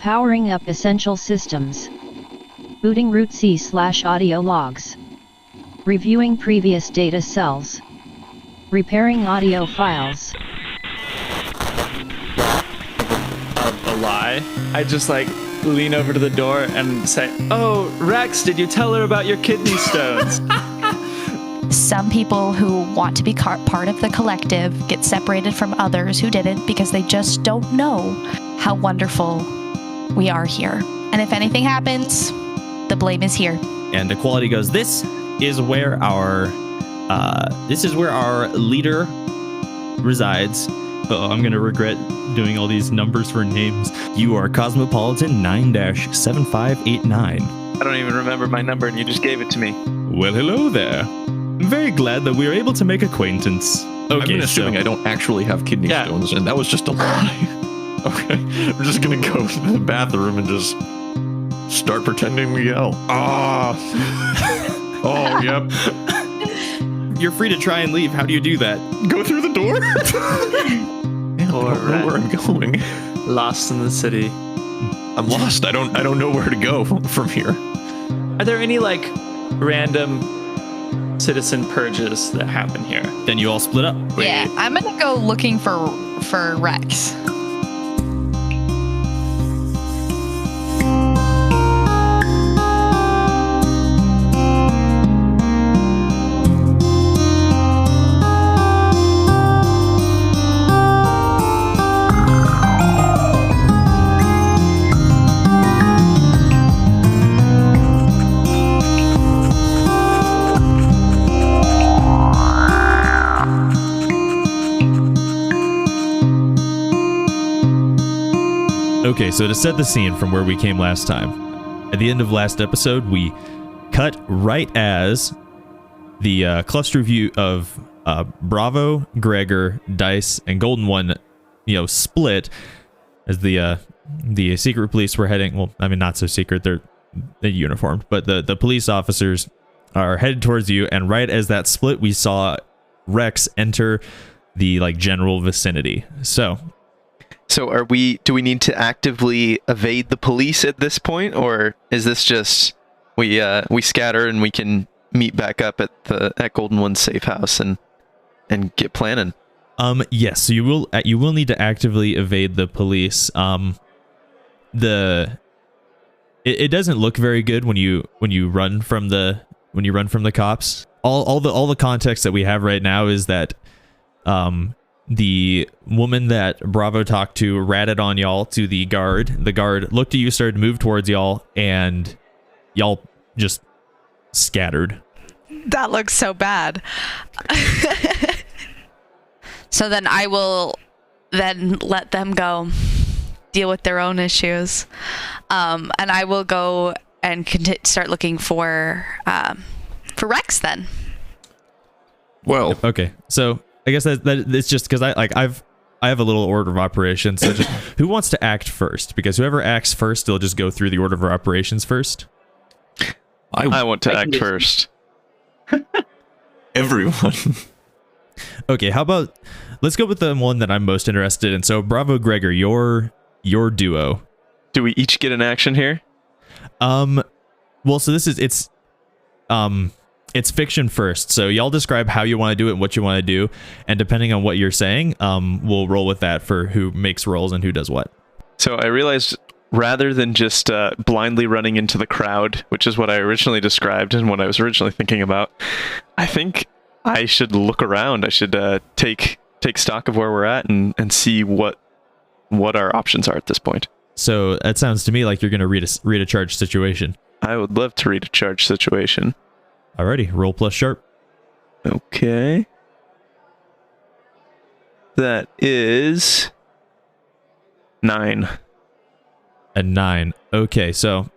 Powering up essential systems. Booting root C/audio logs. Reviewing previous data cells. Repairing audio files. A lie. I just lean over to the door and say, "Oh, Rex, did you tell her about your kidney stones?" Some people who want to be part of the collective get separated from others who didn't because they just don't know how wonderful we are here. And if anything happens, the blame is here. And Equality goes, this is where our leader resides. I'm going to regret doing all these numbers for names. You are Cosmopolitan 9-7589. I don't even remember my number, and you just gave it to me. Well, hello there. I'm very glad that we were able to make acquaintance. Okay, I'm assuming I don't actually have kidney stones, and that was just a lie. Okay, I'm just gonna go to the bathroom and just start pretending to yell. Oh, yep. You're free to try and leave. How do you do that? Go through the door? I don't know where I'm going. Lost in the city. I'm lost. I don't know where to go from here. Are there any random citizen purges that happen here? Then you all split up. Yeah, I'm gonna go looking for Rex. Okay, so to set the scene from where we came last time, at the end of last episode, we cut right as the cluster view of Bravo, Gregor, Dice, and Golden One, split as the secret police were heading. Well, I mean, not so secret; they're uniformed, but the police officers are headed towards you. And right as that split, we saw Rex enter the general vicinity. So do we need to actively evade the police at this point, or is this just we scatter and we can meet back up at Golden One's safe house and get planning? Yes, so you will need to actively evade the police. It doesn't look very good when you run from the cops. All the context that we have right now is that the woman that Bravo talked to ratted on y'all to the guard. The guard looked at you, started to move towards y'all, and y'all just scattered. That looks so bad. So then I will then let them go deal with their own issues. And I will go and start looking for Rex then. Well, okay. So I guess that it's just because I have a little order of operations. So just who wants to act first? Because whoever acts first, they'll just go through the order of operations first. I want to act first. Everyone. Okay, how about let's go with the one that I'm most interested in. So Bravo, Gregor, your duo. Do we each get an action here? Well, so it's fiction first, so y'all describe how you want to do it and what you want to do, and depending on what you're saying, we'll roll with that for who makes rolls and who does what. So I realized rather than just blindly running into the crowd, which is what I originally described and what I was originally thinking about, I think I should look around. I should take stock of where we're at and see what our options are at this point. So that sounds to me like you're going to read a charged situation. I would love to read a charged situation. Alrighty, roll plus sharp. Okay. That is 9. A 9. Okay, so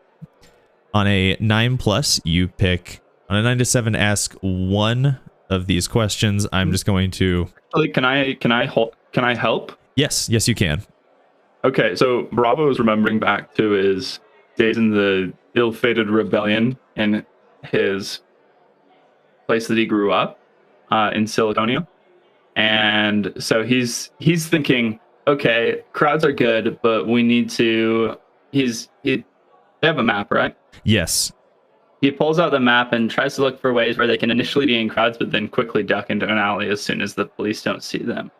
on a 9 plus, you pick on a 9 to 7. Ask one of these questions. I'm just going to. Can I help? Yes, you can. Okay, so Bravo is remembering back to his days in the ill-fated rebellion in his place that he grew up in Siliconia. And so he's thinking, okay, crowds are good, but we need to, they have a map, right? Yes. He pulls out the map and tries to look for ways where they can initially be in crowds, but then quickly duck into an alley as soon as the police don't see them.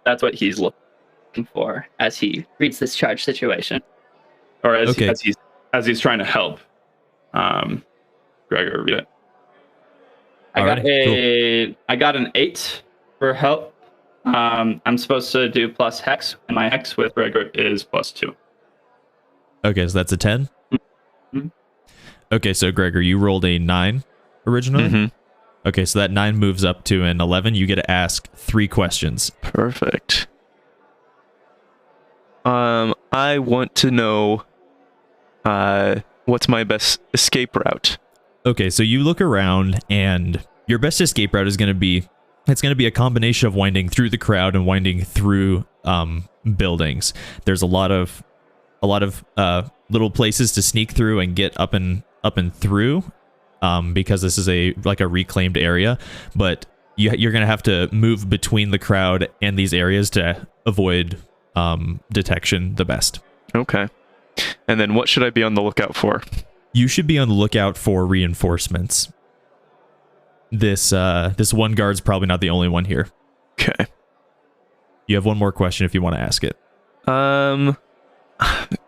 That's what he's looking for as he reads this charge situation, or as he's trying to help Gregor read it. I got an 8 for help. I'm supposed to do plus hex, and my hex with Gregor is +2. Okay, so that's a 10. Mm-hmm. Okay, so Gregor, you rolled a 9 originally. Mm-hmm. Okay, so that 9 moves up to an 11. You get to ask 3 questions. Perfect. I want to know what's my best escape route. Okay, so you look around, and your best escape route is going to be a combination of winding through the crowd and winding through buildings. There's a lot of little places to sneak through and get up and through, because this is a reclaimed area. But you're going to have to move between the crowd and these areas to avoid detection the best. Okay. And then what should I be on the lookout for? You should be on the lookout for reinforcements. This one guard's probably not the only one here. Okay. You have one more question if you want to ask it. I'm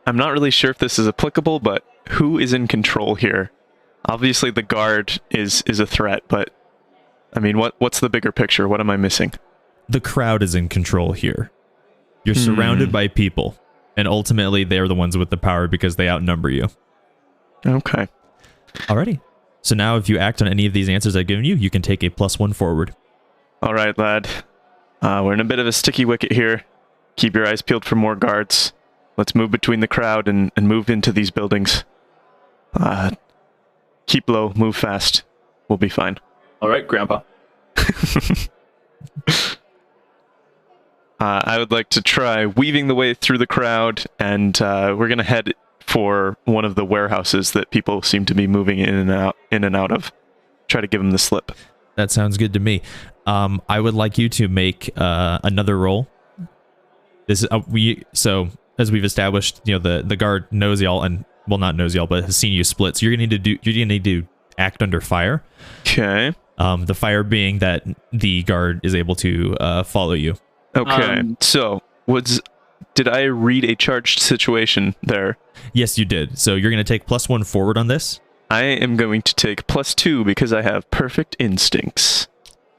not really sure if this is applicable, but who is in control here? Obviously the guard is a threat, but I mean, what's the bigger picture? What am I missing? The crowd is in control here. You're surrounded by people, and ultimately they're the ones with the power because they outnumber you. Okay. Alrighty. So now if you act on any of these answers I've given you, you can take a +1 forward. All right, lad. We're in a bit of a sticky wicket here. Keep your eyes peeled for more guards. Let's move between the crowd and move into these buildings. Keep low, move fast. We'll be fine. All right, Grandpa. I would like to try weaving the way through the crowd, and we're going to head for one of the warehouses that people seem to be moving in and out of. Try to give them the slip. That sounds good to me. I would like you to make another roll. This is so as we've established, the guard knows y'all, and well, not knows y'all, but has seen you split. So you're gonna need to act under fire. Okay. The fire being that the guard is able to follow you. Okay. So did I read a charged situation there? Yes, you did. So you're going to take +1 forward on this. I am going to take +2 because I have perfect instincts.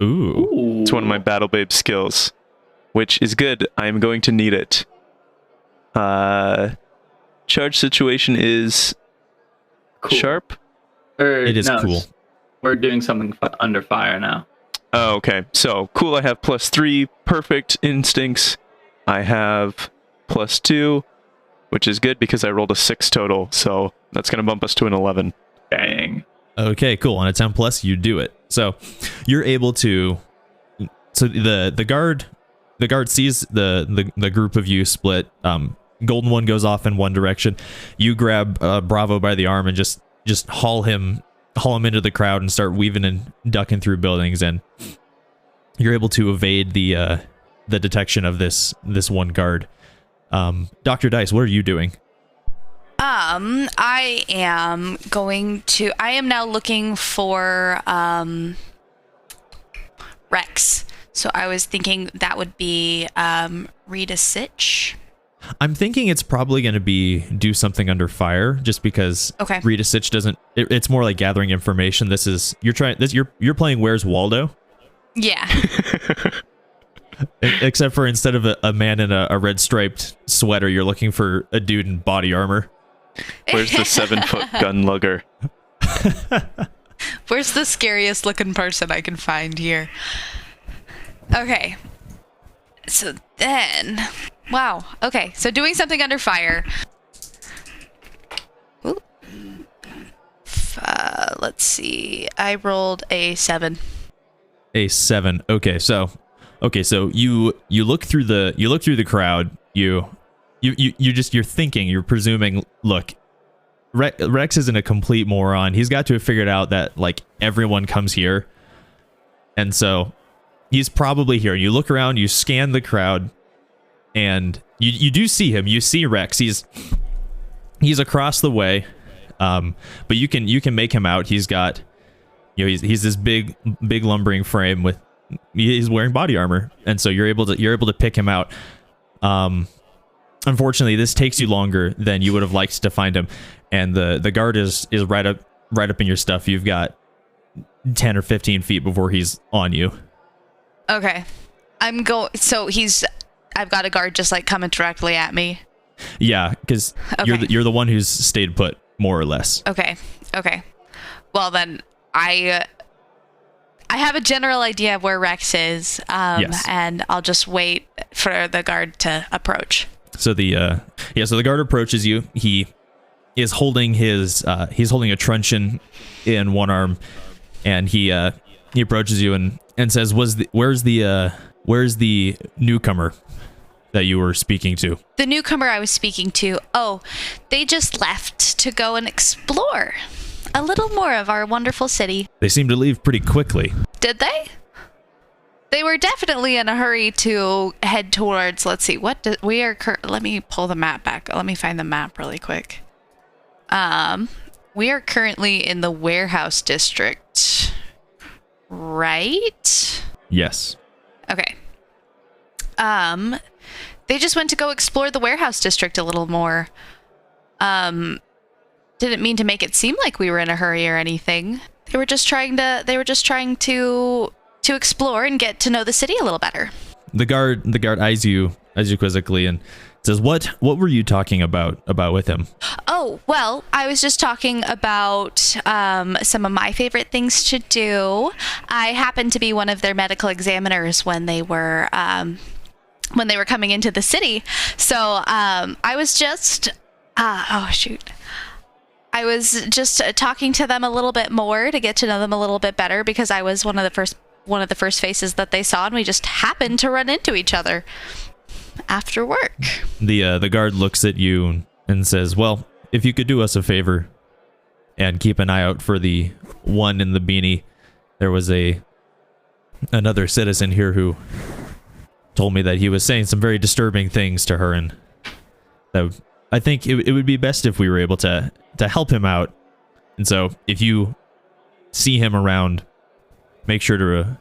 Ooh. It's one of my battle babe skills, which is good. I am going to need it. Charge situation is cool. Sharp. It is cool. We're doing something under fire now. Oh, okay. So cool. I have +3 perfect instincts. I have +2, which is good because I rolled a 6 total. So that's going to bump us to an 11. Dang. Okay, cool. On a 10+, you do it. So you're able to. So the guard sees the group of you split. Golden one goes off in one direction. You grab Bravo by the arm and just haul him into the crowd and start weaving and ducking through buildings, and you're able to evade the detection of this one guard. Dr. Dice, what are you doing? I am now looking for Rex. So I was thinking that would be Rita Sitch. I'm thinking it's probably going to be do something under fire, just because Rita Sitch doesn't. It's more like gathering information. You're playing Where's Waldo? Yeah. Except for instead of a man in a red striped sweater, you're looking for a dude in body armor. Where's the 7-foot gun lugger? Where's the scariest looking person I can find here? Okay. So then, wow. Okay, so doing something under fire. Ooh. Let's see. I rolled a 7. A 7. Okay, so you look through the crowd. You're thinking, you're presuming. Look, Rex isn't a complete moron. He's got to have figured out that like everyone comes here, and so he's probably here. You look around, you scan the crowd, and you do see him. You see Rex. he's across the way, but you can make him out. He's got, he's this big lumbering frame with, he's wearing body armor, and so you're able to pick him out. Unfortunately, this takes you longer than you would have liked to find him, and the guard is right up in your stuff. You've got 10 or 15 feet before he's on you. Okay. So I've got a guard just like coming directly at me. Yeah, because you're the one who's stayed put, more or less. Okay. Well then, I have a general idea of where Rex is, yes. And I'll just wait for the guard to approach. So the guard approaches you. He is holding he's holding a truncheon in one arm, and he approaches you and says, "Where's the newcomer that you were speaking to?" The newcomer I was speaking to, they just left to go and explore a little more of our wonderful city. They seem to leave pretty quickly. Did they? They were definitely in a hurry to head towards, let's see, let me pull the map back. Let me find the map really quick. We are currently in the warehouse district, right? Yes. Okay. They just went to go explore the warehouse district a little more. Didn't mean to make it seem like we were in a hurry or anything. They were just trying to explore and get to know the city a little better. The guard eyes you quizzically and says, "What were you talking about with him?" Oh, well, I was just talking about some of my favorite things to do. I happened to be one of their medical examiners when they were coming into the city. So I was just I was just talking to them a little bit more to get to know them a little bit better, because I was one of the first faces that they saw, and we just happened to run into each other after work. The guard looks at you and says, "Well, if you could do us a favor and keep an eye out for the one in the beanie. There was another citizen here who told me that he was saying some very disturbing things to her, and that I think it would be best if we were able to help him out. And so if you see him around, make sure to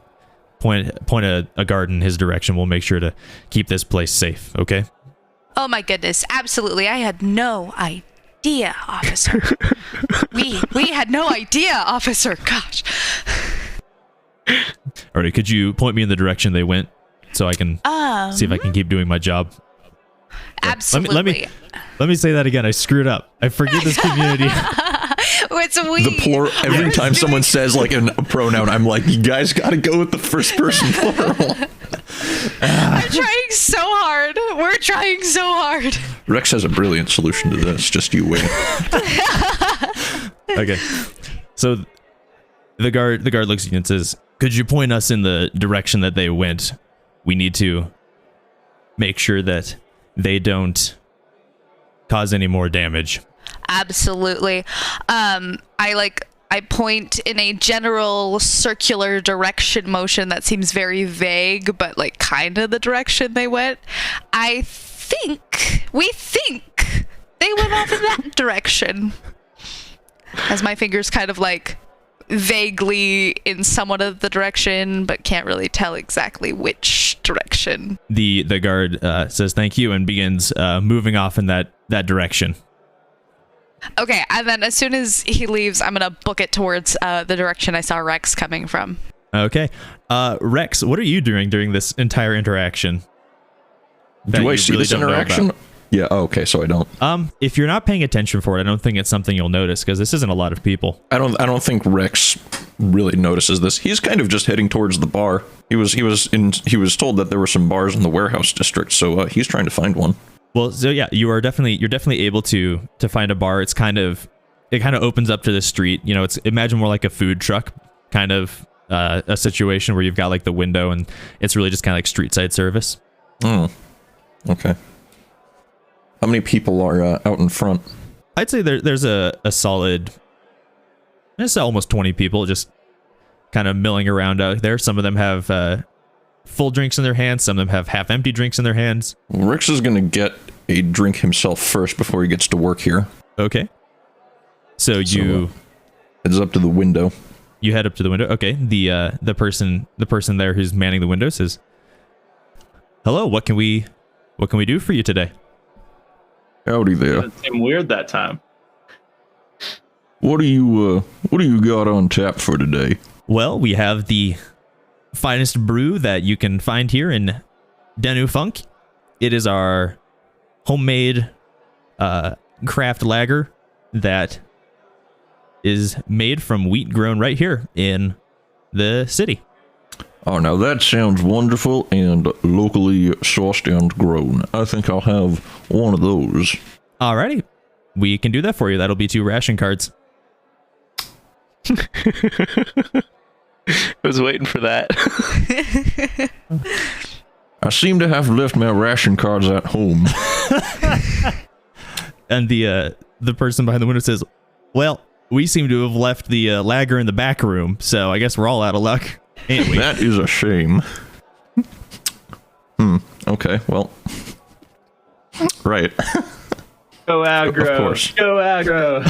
point a guard in his direction. We'll make sure to keep this place safe, okay?" Oh my goodness, absolutely. I had no idea, officer. we had no idea, officer. Gosh. Alright, could you point me in the direction they went so I can see if I can keep doing my job? Absolutely. Let me say that again. I screwed up. I forget this community. It's we. The plural. Every time someone says like a pronoun, I'm like, you guys got to go with the first person plural. I'm trying so hard. We're trying so hard. Rex has a brilliant solution to this. Just you wait. Okay. So the guard looks at you and says, "Could you point us in the direction that they went? We need to make sure that they don't cause any more damage." Absolutely. I point in a general circular direction motion that seems very vague, but like kind of the direction they went. We think they went off in that direction. As my fingers kind of like vaguely in somewhat of the direction, but can't really tell exactly which direction. The guard says thank you and begins moving off in that direction. Okay, and then as soon as he leaves, I'm gonna book it towards the direction I saw Rex coming from. Okay. Rex, what are you doing during this entire interaction? Do I see this interaction? Yeah, okay, so I don't. If you're not paying attention for it, I don't think it's something you'll notice, because this isn't a lot of people. I don't think Rex really notices this. He's kind of just heading towards the bar. He was told that there were some bars in the warehouse district, so he's trying to find one. Well, so yeah, you're definitely able to find a bar. It kind of opens up to the street. You know, imagine more like a food truck kind of a situation where you've got like the window, and it's really just kind of like street side service. Oh, okay. How many people are out in front? I'd say there's a solid, it's almost 20 people just kind of milling around out there. Some of them have full drinks in their hands. Some of them have half-empty drinks in their hands. Rex is going to get a drink himself first before he gets to work here. Okay. So you heads up to the window. You head up to the window. Okay. The person there who's manning the window says, "Hello. What can we do for you today?" Howdy there. It seemed weird that time. What do you got on tap for today? Well, we have the finest brew that you can find here in Ufank. It is our homemade craft lager that is made from wheat grown right here in the city. Oh, now that sounds wonderful and locally sourced and grown. I think I'll have one of those. Alrighty. We can do that for you. That'll be 2 ration cards. I was waiting for that. I seem to have left my ration cards at home. And the person behind the window says, "Well, we seem to have left the lager in the back room, so I guess we're all out of luck, ain't we?" That is a shame. Okay, well. Right. Go aggro. Of course. Go aggro.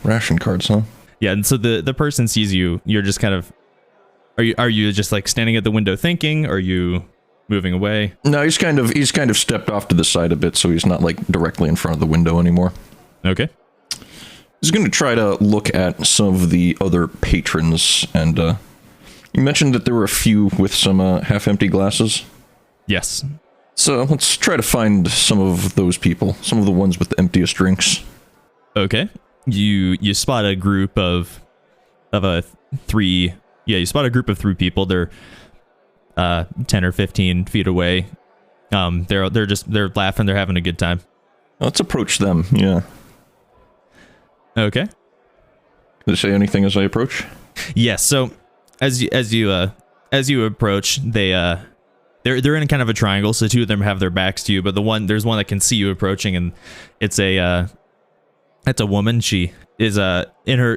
Ration cards, huh? Yeah, and so the person sees you. You're just kind of, are you just like standing at the window thinking? Or are you moving away? No, he's kind of stepped off to the side a bit, so he's not like directly in front of the window anymore. Okay. He's going to try to look at some of the other patrons, and you mentioned that there were a few with some half-empty glasses. Yes. So let's try to find some of those people, some of the ones with the emptiest drinks. Okay. You spot a group of 3. Yeah, you spot a group of 3 people. They're 10 or 15 feet away. They're laughing. They're having a good time. Let's approach them. Yeah. Okay. Did they say anything as I approach? Yes. So as you approach, they're in kind of a triangle. So 2 of them have their backs to you, but there's one that can see you approaching, and it's a woman. She is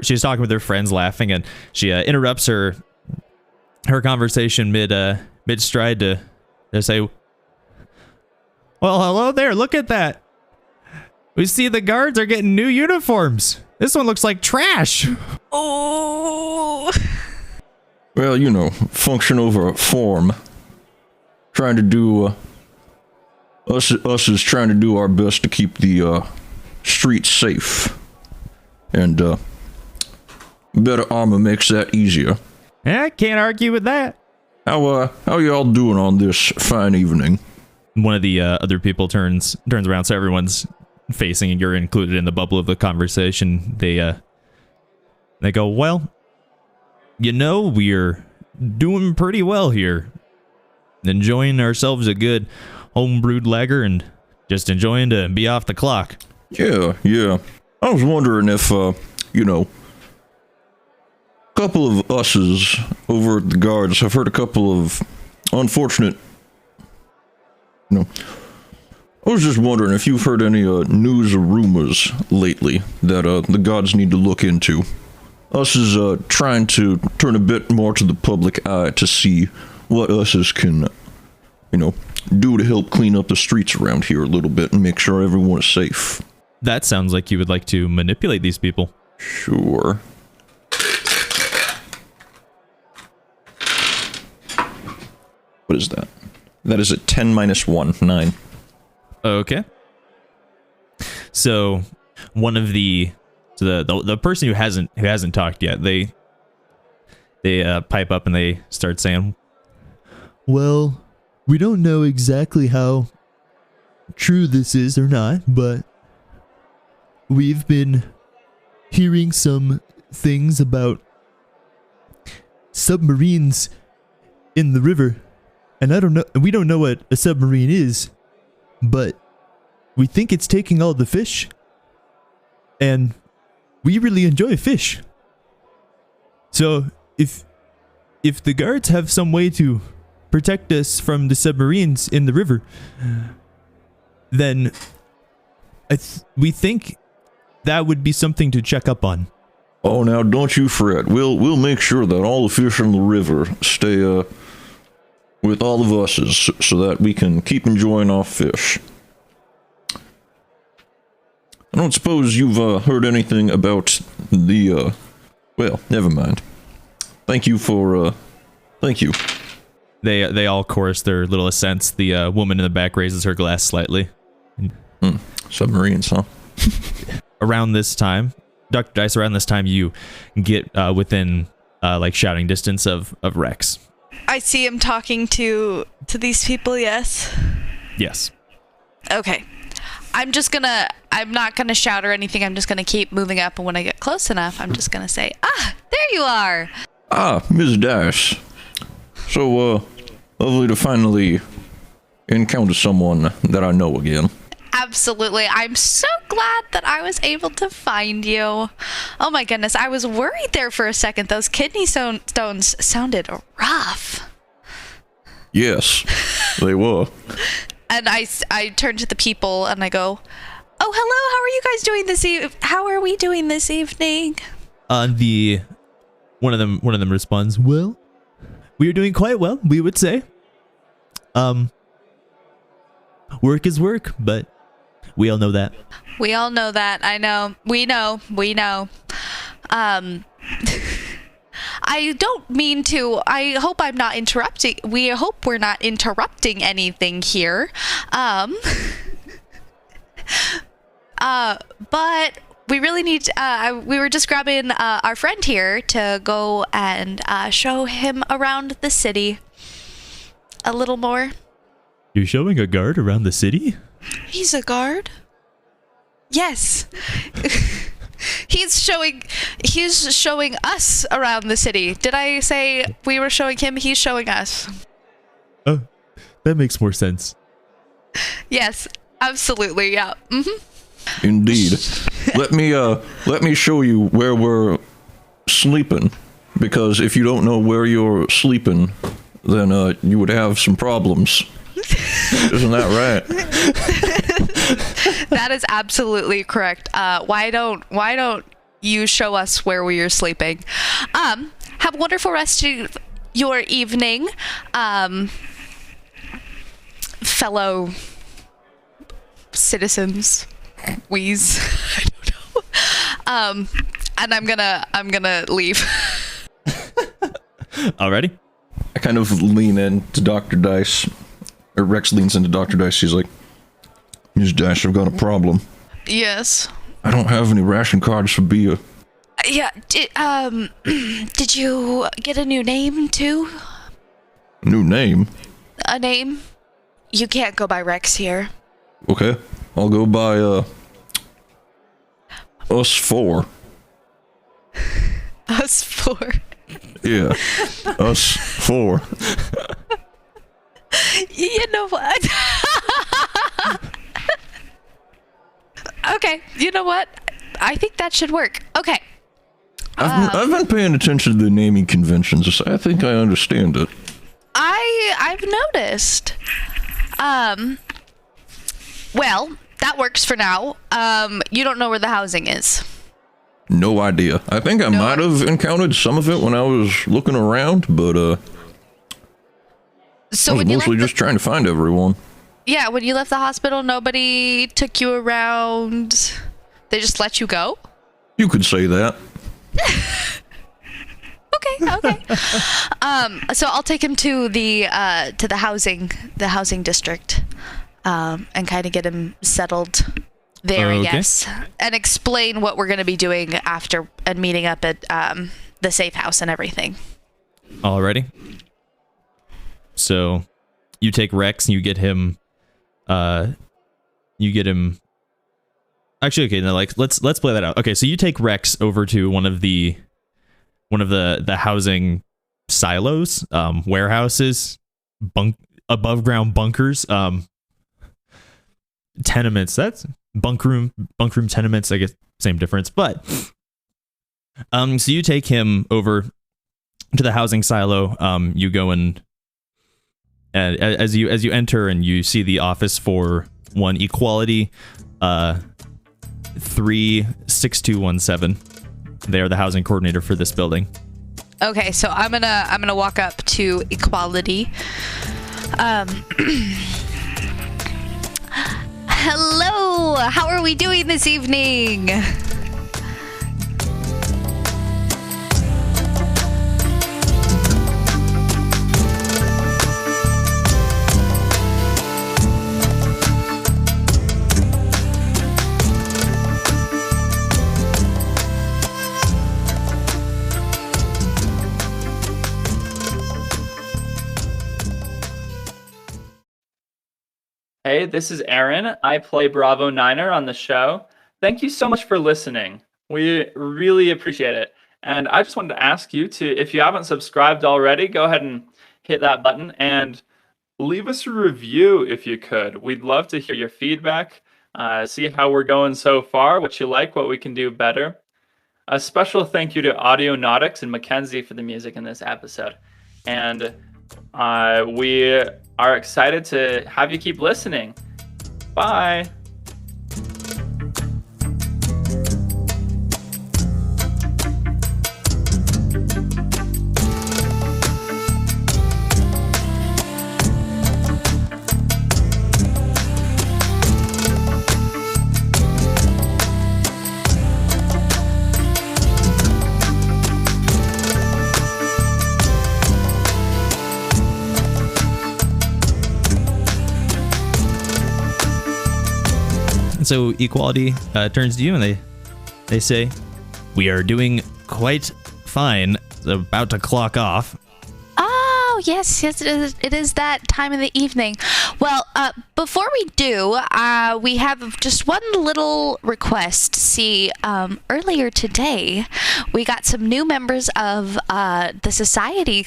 she's talking with her friends, laughing, and she interrupts her conversation mid stride to say, "Well, hello there. Look at that. We see the guards are getting new uniforms. This one looks like trash." Oh. Well, you know, function over form. Trying to do us is trying to do our best to keep the streets safe, and better armor makes that easier. Yeah, I can't argue with that. How y'all doing on this fine evening? One of the other people turns around, so everyone's facing, and you're included in the bubble of the conversation. They go, "Well, you know, we're doing pretty well here. Enjoying ourselves a good home-brewed lager and just enjoying to be off the clock." Yeah. I was wondering if, you know, a couple of us's over at the guards have heard a couple of unfortunate, you know, I was just wondering if you've heard any news or rumors lately that the guards need to look into. Us is trying to turn a bit more to the public eye to see what us's can, you know, do to help clean up the streets around here a little bit and make sure everyone is safe. That sounds like you would like to manipulate these people. Sure. What is that? That is a 10 minus 1, 9. Okay. So one of the person who hasn't talked yet, they pipe up and they start saying, "Well, we don't know exactly how true this is or not, but we've been hearing some things about submarines in the river, and we don't know what a submarine is, but we think it's taking all the fish, and we really enjoy fish. So if the guards have some way to protect us from the submarines in the river, then we think that would be something to check up on." Oh, now don't you fret. We'll make sure that all the fish in the river stay with all of us so that we can keep enjoying our fish. I don't suppose you've heard anything about the, well, never mind. Thank you. They all chorus their little assents. The woman in the back raises her glass slightly. Submarines, huh? Around this time, Dr. Dice, you get within like shouting distance of Rex. I see him talking to these people, yes? Yes. Okay. I'm not gonna shout or anything. I'm just gonna keep moving up, and when I get close enough, I'm just gonna say, there you are! Ah, Ms. Dash. So, lovely to finally encounter someone that I know again. Absolutely. I'm so glad that I was able to find you. Oh my goodness, I was worried there for a second. Those kidney stones sounded rough. Yes, they were. And I turn to the people and I go, "Oh, hello. How are you guys doing How are we doing this evening?" One of them responds, "Well, we are doing quite well, we would say. Work is work, but we all know that." We all know that. I know. We know. I don't mean to. I hope I'm not interrupting. We hope we're not interrupting anything here. But we really need. We were just grabbing our friend here to go and show him around the city a little more. You're showing a guard around the city? He's a guard? Yes. He's showing us around the city. Did I say we were showing him? He's showing us. Oh, that makes more sense. Yes, absolutely. Yeah. Mm-hmm. Indeed. Let me show you where we're sleeping, because if you don't know where you're sleeping, then you would have some problems. Isn't that right? That is absolutely correct. Why don't you show us where we are sleeping? Have a wonderful rest of your evening, fellow citizens. Wheeze. I don't know. And I'm gonna leave. Alrighty. I kind of lean into Dr. Dice, or Rex leans into Dr. Dice. He's like, "Ms. Dash, I've got a problem. Yes. I don't have any ration cards for beer." Yeah. Did you get a new name too? New name? A name? You can't go by Rex here. Okay, I'll go by Us Four. Us Four. Yeah, Us Four. You know what? Okay, you know what? I think that should work. Okay. I've been paying attention to the naming conventions. I think I understand it. I've noticed. Well, that works for now. You don't know where the housing is. No idea. I think I might have encountered some of it when I was looking around, but so I was mostly just trying to find everyone. Yeah, when you left the hospital, nobody took you around. They just let you go? You could say that. Okay. So I'll take him to the housing district, and kind of get him settled there, I guess, and explain what we're going to be doing after and meeting up at the safe house and everything. Alrighty. So you take Rex and you get him. Actually, okay. Now, like, let's play that out. Okay, so you take Rex over to one of the housing silos, warehouses, above ground bunkers, tenements. That's bunk room tenements. I guess same difference, but so you take him over to the housing silo. You go in. As you enter and you see the office for 1 Equality 36217. They are the housing coordinator for this building. Okay, so I'm gonna walk up to Equality. Hello, how are we doing this evening? Hey, this is Aaron. I play Bravo Niner on the show. Thank you so much for listening. We really appreciate it. And I just wanted to ask you to, if you haven't subscribed already, go ahead and hit that button and leave us a review if you could. We'd love to hear your feedback, see how we're going so far, what you like, what we can do better. A special thank you to Audionautics and Mackenzie for the music in this episode. And we are excited to have you keep listening. Bye. So Equality turns to you and they say, "We are doing quite fine. About to clock off." Oh, yes, it is that time of the evening. Well, before we do, we have just one little request. See, earlier today, we got some new members of the society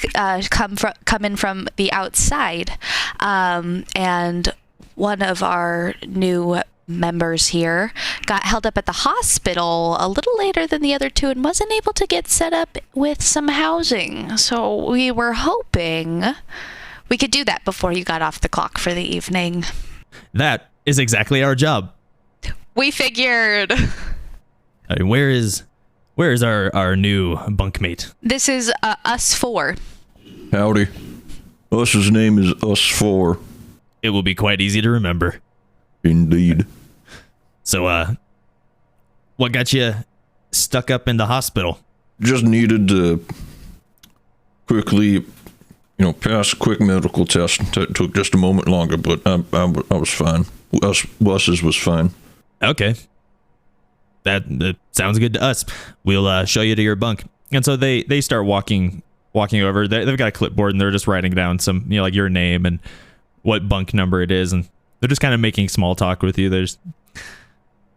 come in from the outside, and one of our new members here got held up at the hospital a little later than the other two and wasn't able to get set up with some housing. So we were hoping we could do that before you got off the clock for the evening. That is exactly our job. We figured. Where is our new bunkmate? This is us four. Howdy. Us's name is Us 4. It will be quite easy to remember. Indeed. So, what got you stuck up in the hospital? Just needed to quickly, pass a quick medical test. It took just a moment longer, but I was fine. Us's was fine. Okay. That sounds good to us. We'll show you to your bunk. And so they start walking over. They've got a clipboard and they're just writing down some, like your name and what bunk number it is, and they're just kind of making small talk with you. There's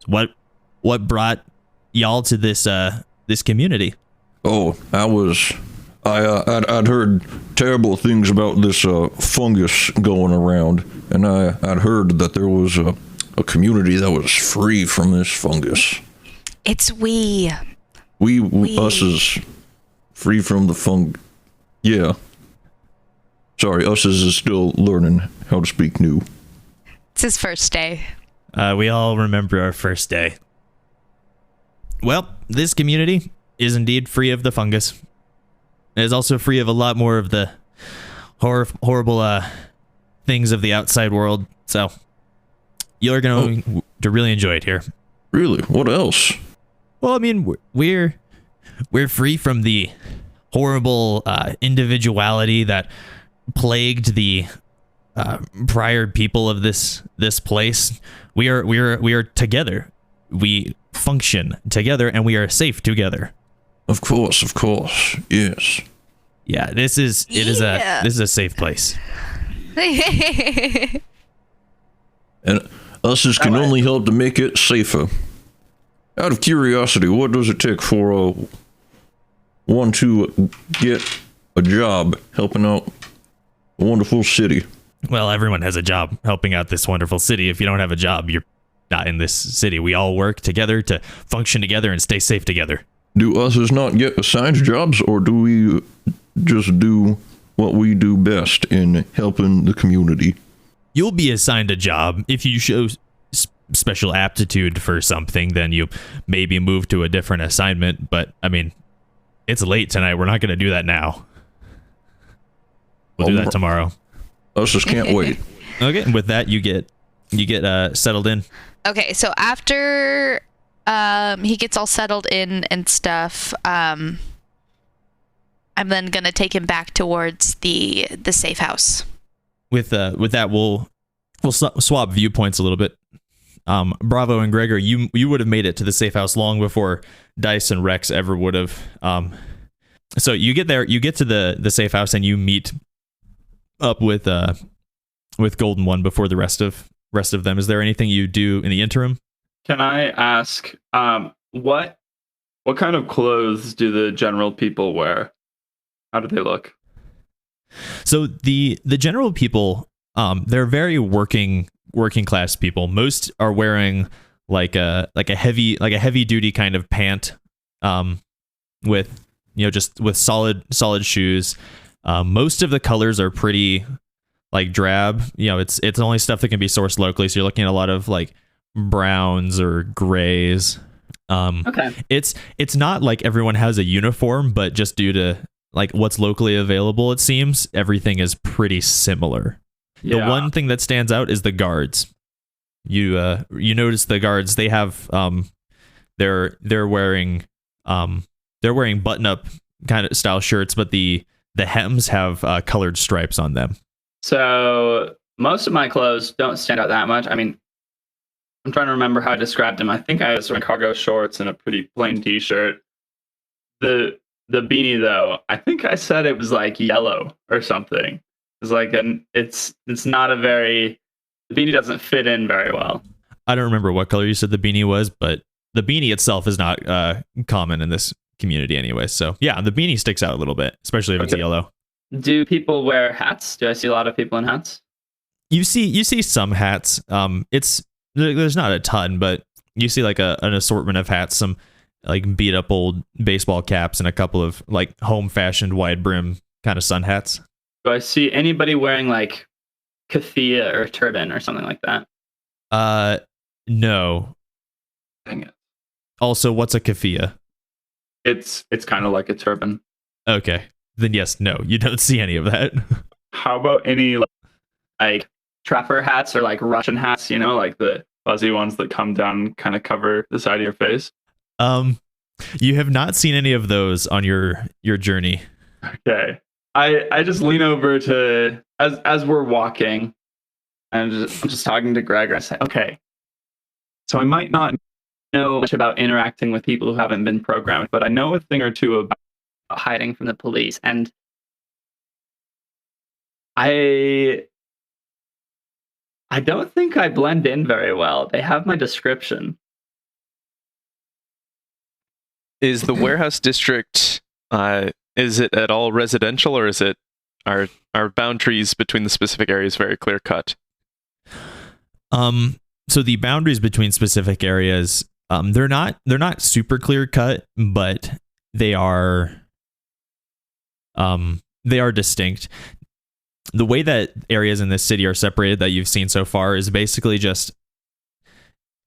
what brought y'all to this community? Oh, I'd heard terrible things about this fungus going around, and I'd heard that there was a community that was free from this fungus. It's we. Us is free from the fungus. Yeah. Sorry, Us is still learning how to speak new. It's his first day. We all remember our first day. Well, this community is indeed free of the fungus. It is also free of a lot more of the horrible things of the outside world. So you're going to really enjoy it here. Really? What else? Well, I mean, we're free from the horrible individuality that plagued the prior people of this place. We are together. We function together, and we are safe together. Of course, yes. Yeah, this is a safe place. And us can only help to make it safer. Out of curiosity, what does it take for one to get a job helping out a wonderful city? Well, everyone has a job helping out this wonderful city. If you don't have a job, you're not in this city. We all work together to function together and stay safe together. Do us not get assigned jobs, or do we just do what we do best in helping the community? You'll be assigned a job. If you show special aptitude for something, then you maybe move to a different assignment. But, I mean, It's late tonight. We're not going to do that now. We'll do that tomorrow. Us just can't wait. Okay, and with that, you get settled in. Okay, so after he gets all settled in and stuff, I'm then gonna take him back towards the safe house. With that, we'll swap viewpoints a little bit. Bravo and Gregor, you would have made it to the safe house long before Dice and Rex ever would have. So you get there, you get to the safe house, and you meet up with Golden One before the rest of them. Is there anything you do in the interim? Can I ask, what kind of clothes do the general people wear? How do they look? So the general people, they're very working class people. Most are wearing like a heavy duty kind of pant, with just with solid shoes. Most of the colors are pretty like drab. It's only stuff that can be sourced locally. So you're looking at a lot of like browns or grays. Okay. It's not like everyone has a uniform, but just due to like what's locally available, it seems everything is pretty similar. Yeah. The one thing that stands out is the guards. You notice the guards, they have they're wearing button up kind of style shirts, but the hems have colored stripes on them. So most of my clothes don't stand out that much. I mean, I'm trying to remember how I described them. I think I was wearing cargo shorts and a pretty plain t-shirt. The beanie though, I think I said it was like yellow or something. It's like it's not a very, the beanie doesn't fit in very well. I don't remember what color you said the beanie was, but the beanie itself is not common in this community anyway. So yeah, the beanie sticks out a little bit, especially if it's yellow. Do people wear hats? Do I see a lot of people in hats? You see some hats. There's not a ton, but you see like an assortment of hats, some like beat up old baseball caps and a couple of like home fashioned wide brim kind of sun hats. Do I see anybody wearing like keffiyeh or turban or something like that? No. Dang it. Also, what's a keffiyeh? It's kind of like a turban. Okay. Then yes, no, you don't see any of that. How about any Like trapper hats or like Russian hats, like the fuzzy ones that come down, kind of cover the side of your face? You have not seen any of those on your journey. Okay. I just lean over to as we're walking, and I'm just talking to Greg. I say, okay, so I might not know much about interacting with people who haven't been programmed, but I know a thing or two about hiding from the police, and I don't think I blend in very well. They have my description. Is the warehouse district, is it at all residential, or is it are boundaries between the specific areas very clear cut? So the boundaries between specific areas, they're not super clear cut, but they are distinct. The way that areas in this city are separated that you've seen so far is basically just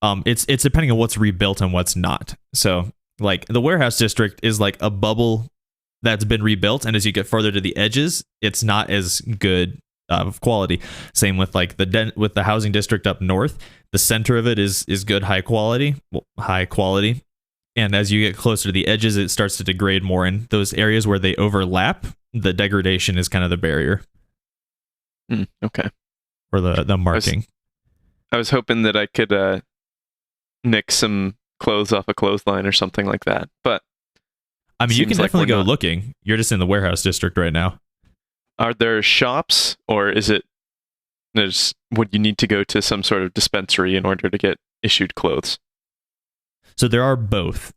it's depending on what's rebuilt and what's not. So like the warehouse district is like a bubble that's been rebuilt, and as you get further to the edges, it's not as good of quality. Same with like with the housing district up north. The center of it is good high quality, and as you get closer to the edges, it starts to degrade more. In those areas where they overlap, the degradation is kind of the barrier. Okay. Or the marking. I was hoping that I could nick some clothes off a clothesline or something like that, but I mean, you can definitely go not looking. You're just in the warehouse district right now. Are there shops, or is it would you need to go to some sort of dispensary in order to get issued clothes? So there are both.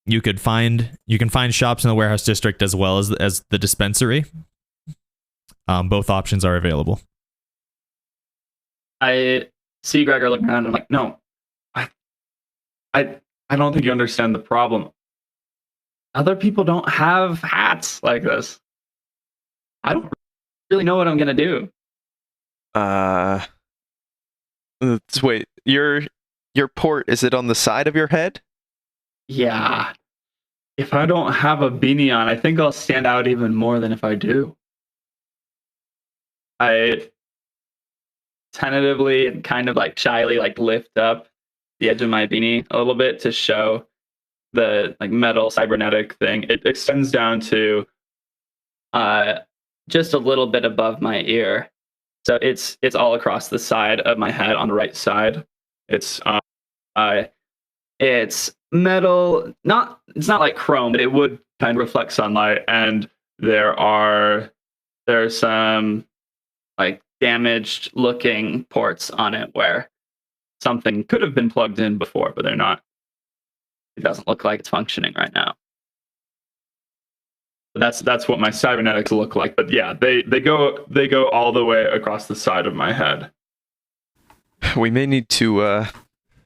You can find shops in the warehouse district as well as the dispensary. Both options are available. I see Gregor looking around and I'm like, no, I don't think you understand the problem. other people don't have hats like this. I don't really know what I'm going to do. Wait, your port, is it on the side of your head? Yeah. If I don't have a beanie on, I think I'll stand out even more than if I do. I tentatively and kind of like shyly like lift up the edge of my beanie a little bit to show the like metal cybernetic thing. It extends down to just a little bit above my ear. So it's all across the side of my head on the right side. It's metal, it's not like chrome, but it would kind of reflect sunlight, and there's some like damaged looking ports on it where something could have been plugged in before, but they're not. It doesn't look like it's functioning right now. That's what my cybernetics look like. But yeah, they go all the way across the side of my head. We may need to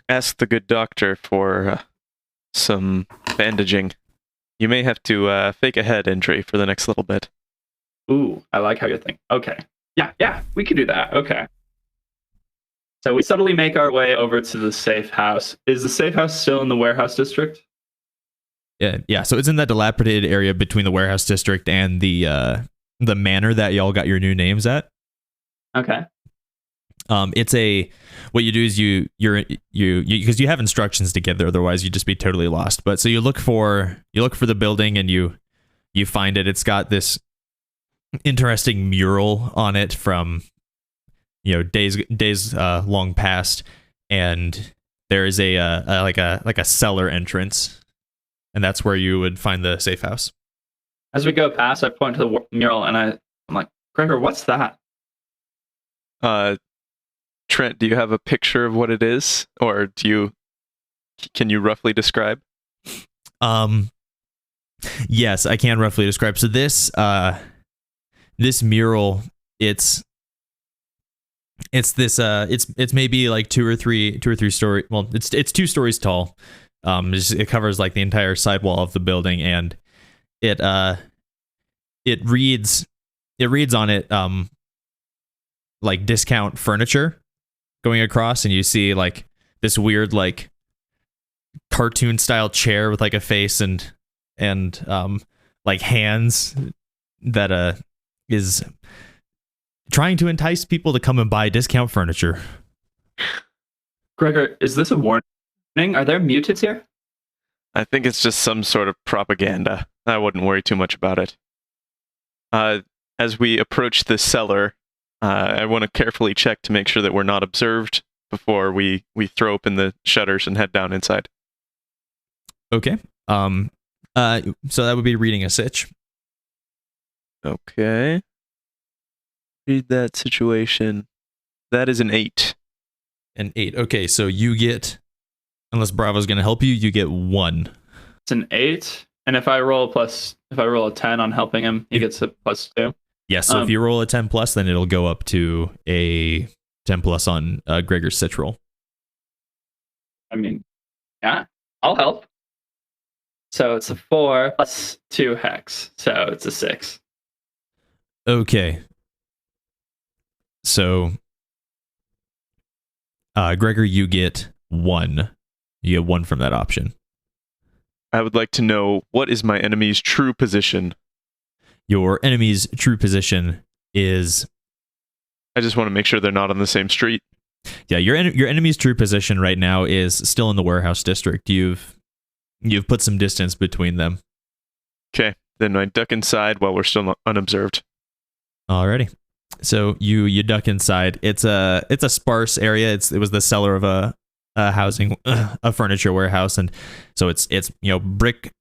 ask the good doctor for some bandaging. You may have to fake a head injury for the next little bit. Ooh, I like how you think. Okay. Yeah, we can do that. Okay. So we subtly make our way over to the safe house. Is the safe house still in the warehouse district? Yeah. So it's in that dilapidated area between the warehouse district and the manor that y'all got your new names at. Okay. It's what you do is you because you have instructions to get there, otherwise you'd just be totally lost. But so you look for the building and you find it. It's got this interesting mural on it from days long past, and there is like a cellar entrance. And that's where you would find the safe house. As we go past, I point to the mural and I'm like, Gregor, what's that? Trent, do you have a picture of what it is, or can you roughly describe? Yes, I can roughly describe. So this mural, it's maybe like two or three story. Well, it's 2 stories tall. It covers like the entire sidewall of the building, and it reads on it like discount furniture going across, and you see like this weird like cartoon style chair with like a face and like hands that is trying to entice people to come and buy discount furniture. Gregor, is this a warning? Are there mutants here? I think it's just some sort of propaganda. I wouldn't worry too much about it. As we approach the cellar, I want to carefully check to make sure that we're not observed before we throw open the shutters and head down inside. Okay. So that would be reading a sitch. Okay. Read that situation. That is an 8. An 8. Okay, so you get, unless Bravo's going to help you, you get 1. It's an 8, and if I roll a 10 on helping him, he gets a +2. Yeah, so if you roll a 10 plus, then it'll go up to a 10 plus on Gregor's sitch roll. I mean, yeah, I'll help. So it's a 4 plus 2 hex, so it's a 6. Okay. So, Gregor, you get 1. You get 1 from that option. I would like to know, what is my enemy's true position? Your enemy's true position is... I just want to make sure they're not on the same street. Yeah, your enemy's true position right now is still in the warehouse district. You've put some distance between them. Okay, then I duck inside while we're still unobserved. Alrighty. So you duck inside. It's a sparse area. It was the cellar of a furniture warehouse, and so it's brick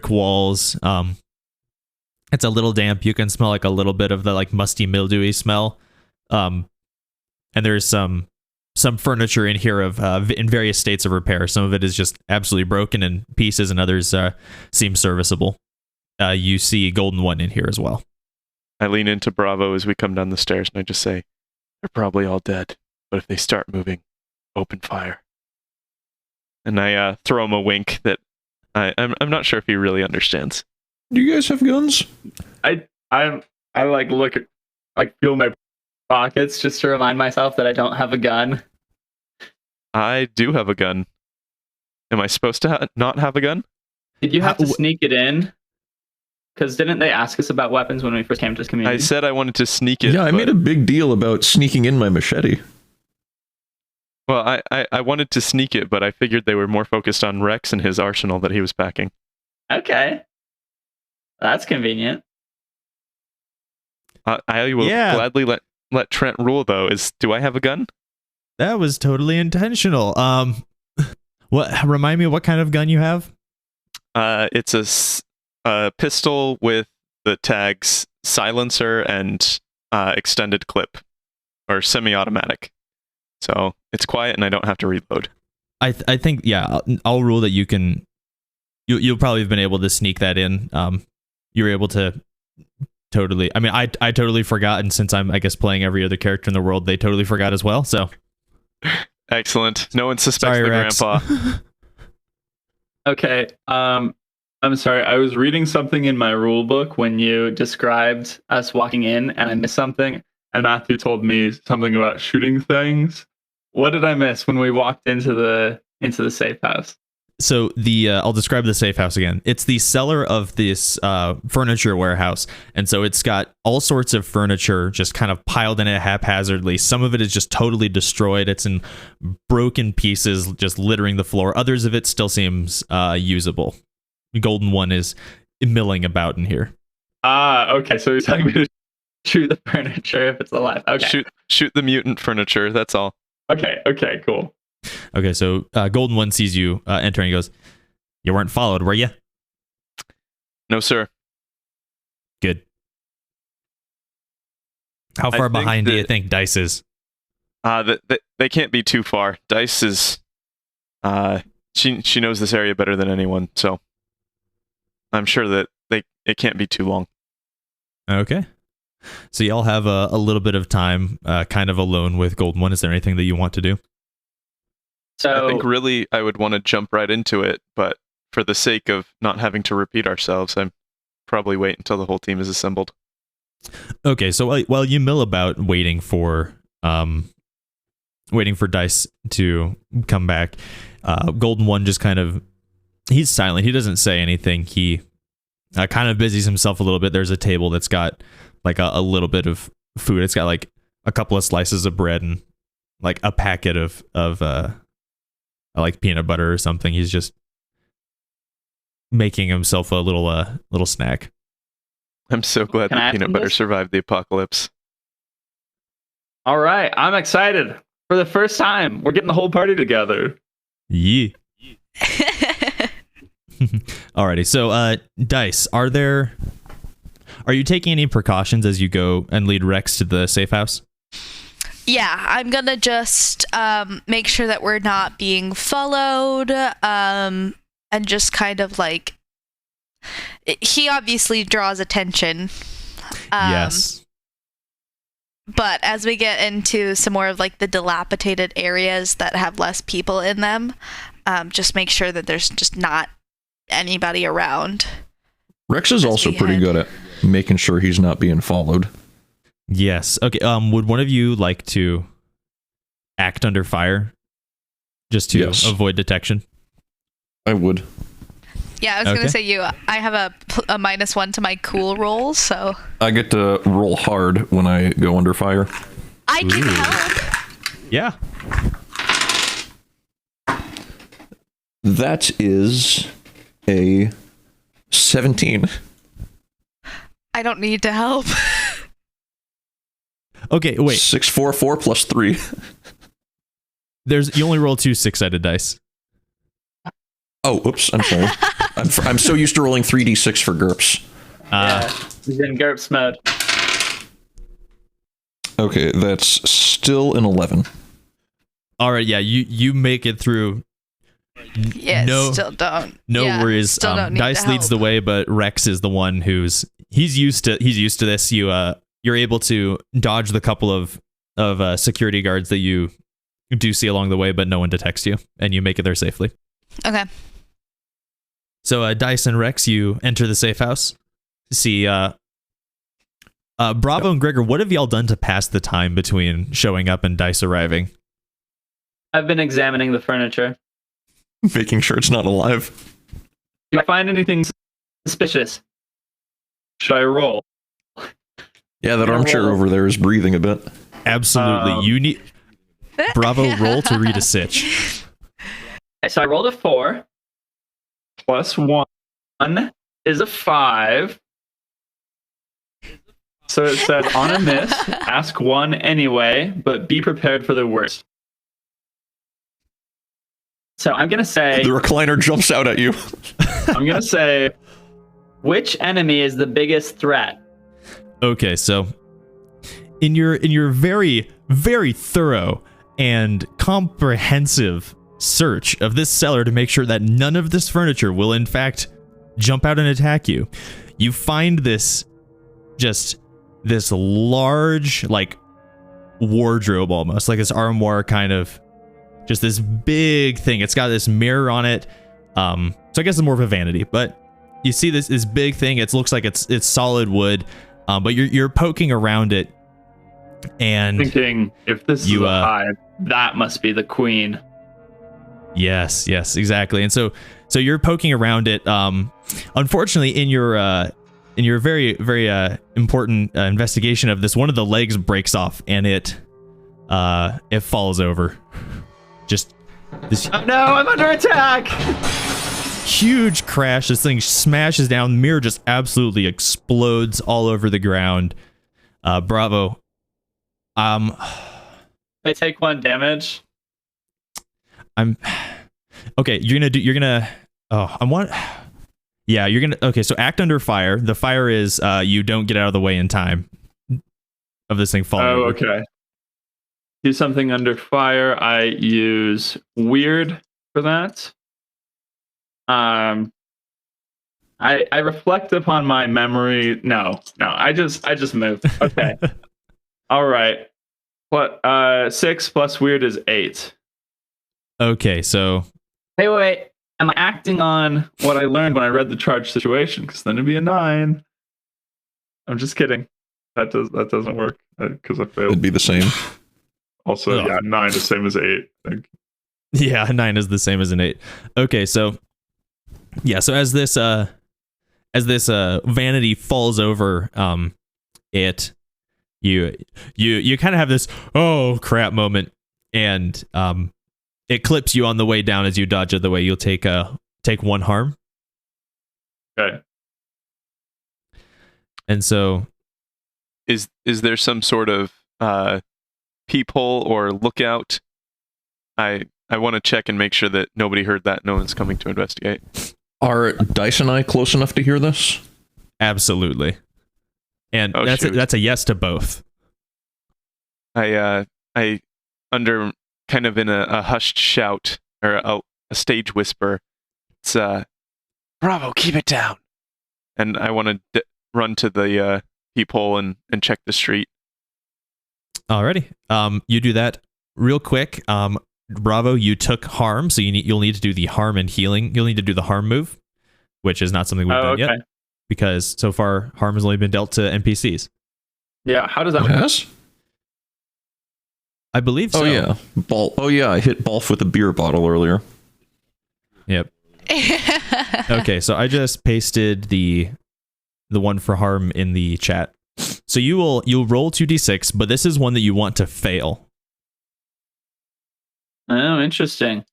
walls. It's a little damp. You can smell like a little bit of the like musty, mildewy smell. And there's some furniture in here in various states of repair. Some of it is just absolutely broken in pieces, and others seem serviceable. You see Golden One in here as well. I lean into Bravo as we come down the stairs, and I just say, they're probably all dead, but if they start moving, open fire. And I throw him a wink that I'm not sure if he really understands. Do you guys have guns? I like look at, like, feel my pockets just to remind myself that I don't have a gun. I do have a gun. Am I supposed to not have a gun? Did you have to sneak it in? Because didn't they ask us about weapons when we first came to this community? I said I wanted to sneak it. Yeah, I made a big deal about sneaking in my machete. Well, I wanted to sneak it, but I figured they were more focused on Rex and his arsenal that he was packing. Okay. That's convenient. I will gladly let Trent rule, though. Do I have a gun? That was totally intentional. Remind me what kind of gun you have? It's a pistol with the tags silencer and extended clip, or semi-automatic. So it's quiet and I don't have to reload. I think, yeah, I'll rule that you can. You'll probably have been able to sneak that in. You were able to totally. I mean, I totally forgot, and since I'm, I guess, playing every other character in the world, they totally forgot as well. So excellent. No one suspects the Rex. grandpa. Okay. I'm sorry. I was reading something in my rule book when you described us walking in, and I missed something. And Matthew told me something about shooting things. What did I miss when we walked into the safe house? So I'll describe the safe house again. It's the cellar of this furniture warehouse, and so it's got all sorts of furniture just kind of piled in it haphazardly. Some of it is just totally destroyed. It's in broken pieces, just littering the floor. Others of it still seems usable. The golden one is milling about in here. Okay. So he's telling me to shoot the furniture if it's alive. Okay. Shoot the mutant furniture. That's all. Okay. Cool. Okay, so Golden One sees you entering. He goes, "You weren't followed, were you?" No, sir. Good. How far behind do you think Dice is? They can't be too far. Dice is, she knows this area better than anyone, so I'm sure that it can't be too long. Okay. So y'all have a little bit of time, kind of alone with Golden One. Is there anything that you want to do? So I think really I would want to jump right into it, but for the sake of not having to repeat ourselves, I'm probably wait until the whole team is assembled. Okay, so while you mill about waiting for Dice to come back, Golden One just he's silent. He doesn't say anything. He kind of busies himself a little bit. There's a table that's got like a little bit of food. It's got like a couple of slices of bread and like a packet of like peanut butter or something. He's just making himself a little snack. I'm so glad that peanut butter survived the apocalypse. All right, I'm excited. For the first time, we're getting the whole party together. Yeah. Alrighty, so Dice, are you taking any precautions as you go and lead Rex to the safe house? Yeah, I'm gonna just make sure that we're not being followed, and just kind of like, he obviously draws attention. Yes. But as we get into some more of like the dilapidated areas that have less people in them, just make sure that there's just not anybody around. Rex is also pretty good at making sure he's not being followed. Yes. Okay. Would one of you like to act under fire just to avoid detection? I would. Yeah, I was gonna say I have a -1 to my cool roll, so I get to roll hard when I go under fire. I can help. Yeah. That is a 17. I don't need to help. Okay, wait. 6, 4, 4 plus 3. You only roll 2 6-sided dice. Oh, oops! I'm sorry. I'm so used to rolling 3d6 for GURPS. He's in GURPS mode. Okay, that's still an 11. All right, yeah, you make it through. Yeah, still don't. No worries. Still don't need Dice to leads the way, but Rex is the one he's used to this. You're able to dodge the couple of security guards that you do see along the way, but no one detects you, and you make it there safely. Okay. So Dice and Rex, you enter the safe house. See, Bravo and Gregor, what have y'all done to pass the time between showing up and Dice arriving? I've been examining the furniture. Making sure it's not alive. Do I find anything suspicious? Should I roll? Yeah, that armchair over there is breathing a bit. Absolutely. You need Bravo roll to read a sitch. So I rolled a 4. Plus 1 is a 5. So it said, on a miss, ask 1 anyway, but be prepared for the worst. So I'm going to say... The recliner jumps out at you. I'm going to say, which enemy is the biggest threat? Okay, so in your very, very thorough and comprehensive search of this cellar to make sure that none of this furniture will in fact jump out and attack you, you find this large, like, wardrobe, almost like this armoire, kind of just this big thing. It's got this mirror on it, so I guess it's more of a vanity, but you see this big thing. It looks like it's solid wood, but you're poking around it and thinking, if this is a hive, that must be the queen. Yes, exactly. And so you're poking around it. Unfortunately, in your very, very important investigation of this, one of the legs breaks off and it falls over. Just this. Oh no! I'm under attack. Huge crash. This thing smashes down. The mirror just absolutely explodes all over the ground. Bravo. I take 1 damage. Okay. Okay, so act under fire. The fire is you don't get out of the way in time of this thing falling. Oh, over. okay. Do something under fire. I use weird for that. I reflect upon my memory. No, I just moved. Okay. All right. What? 6 plus weird is 8. Okay, so. Hey, wait. Am I acting on what I learned when I read the charge situation? Because then it'd be a 9. I'm just kidding. That doesn't work because I failed. It'd be the same. Also, yeah, 9 is the same as 8. I think. Yeah, 9 is the same as an 8. Okay, so yeah, so as this vanity falls over, you kind of have this oh crap moment, and it clips you on the way down. As you dodge out the way, you'll take 1 harm. Okay. And so, is there some sort of peephole or lookout? I want to check and make sure that nobody heard that. No one's coming to investigate. Are Dice and I close enough to hear this? Absolutely. And that's a yes to both. I under kind of in a hushed shout or a stage whisper, it's Bravo, keep it down. And I want to run to the peephole and check the street. Alrighty. You do that real quick. Bravo, you took harm, so you'll need to do the harm and healing. You'll need to do the harm move, which is not something we've done yet, because so far harm has only been dealt to NPCs. Yeah, how does that work? Yes? I believe so. Oh yeah, Oh yeah, I hit Balf with a beer bottle earlier. Yep. Okay, so I just pasted the one for harm in the chat. So you'll roll 2d6, but this is one that you want to fail. Oh, interesting.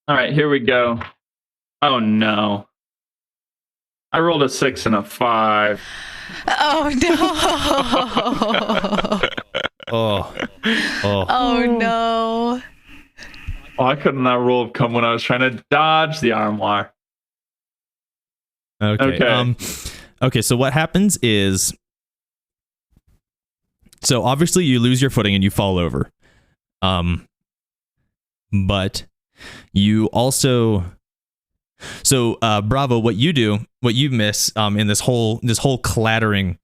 All right, here we go. Oh no. I rolled a 6 and a 5. Oh no. Oh No. Why couldn't that roll have come when I was trying to dodge the armoire? Okay. Okay, so what happens is, so obviously you lose your footing and you fall over. But you also, so Bravo, what you miss in this whole clattering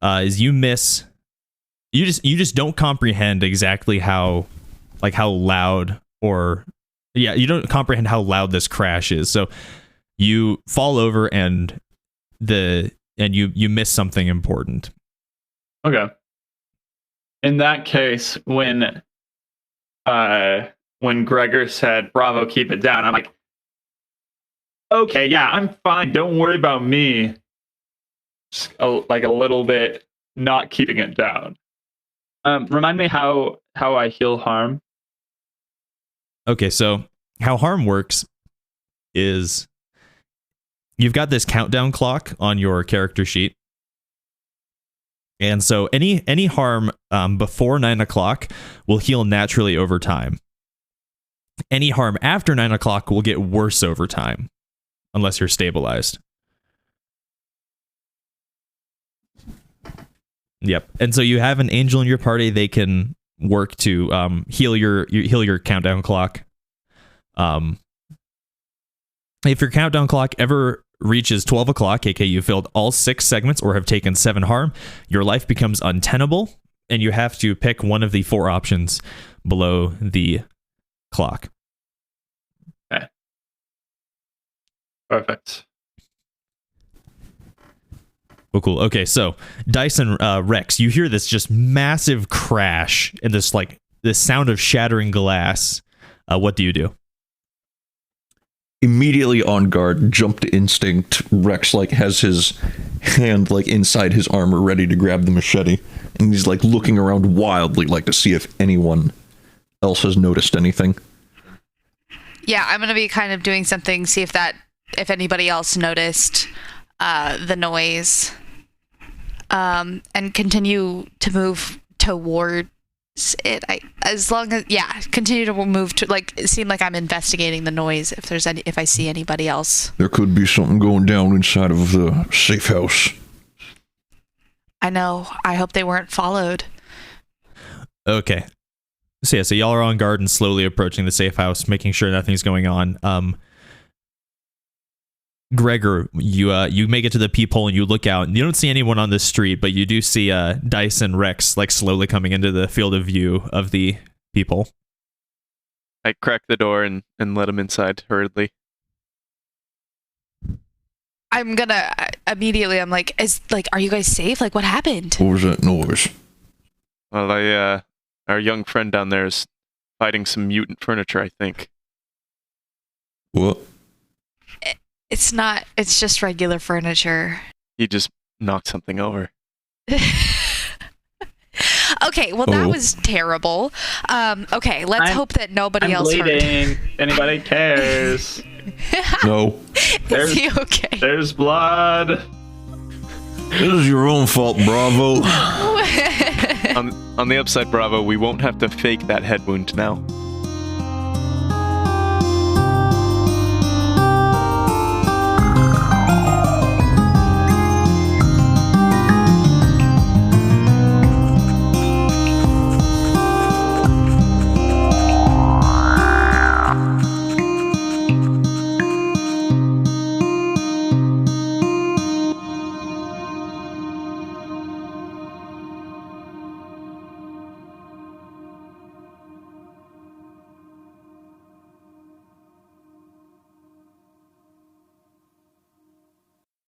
is you just don't comprehend exactly how loud, or you don't comprehend how loud this crash is. So you fall over and you miss something important. Okay. In that case, when Gregor said, "Bravo, keep it down," I'm like, Okay, yeah, I'm fine. Don't worry about me. Just like a little bit, not keeping it down. Remind me how I heal harm. Okay, so how harm works is you've got this countdown clock on your character sheet. And so any harm before 9 o'clock will heal naturally over time. Any harm after 9 o'clock will get worse over time, unless you're stabilized. Yep. And so you have an angel in your party. They can work to heal your countdown clock. If your countdown clock ever reaches 12 o'clock, aka you filled all 6 segments or have taken 7 harm, your life becomes untenable, and you have to pick one of the 4 options below the clock. Okay. Perfect. Oh, cool. Okay, so Dyson Rex, you hear this just massive crash and this sound of shattering glass. What do you do? Immediately on guard, jump to instinct. Rex has his hand inside his armor, ready to grab the machete, and he's looking around wildly, to see if anyone else has noticed anything. Yeah, I'm gonna be kind of doing something, see if anybody else noticed the noise, and continue to move towards it. Continue to move to it seem like I'm investigating the noise if I see anybody else. There could be something going down inside of the safe house. I know. I hope they weren't followed. Okay. So y'all are on guard and slowly approaching the safe house, making sure nothing's going on. Gregor, you make it to the peephole and you look out, and you don't see anyone on the street, but you do see Dyson Rex slowly coming into the field of view of the peephole. I crack the door and let him inside hurriedly. I'm gonna immediately. I'm like, are you guys safe? What happened? What was that noise? Well, our young friend down there is fighting some mutant furniture, I think. What? It's not. It's just regular furniture. He just knocked something over. Okay, well, that was terrible. Okay, let's hope that nobody else bleeding. heard. Anybody cares? No. Is he okay? There's blood. This is your own fault, Bravo. On the upside, Bravo, we won't have to fake that head wound now.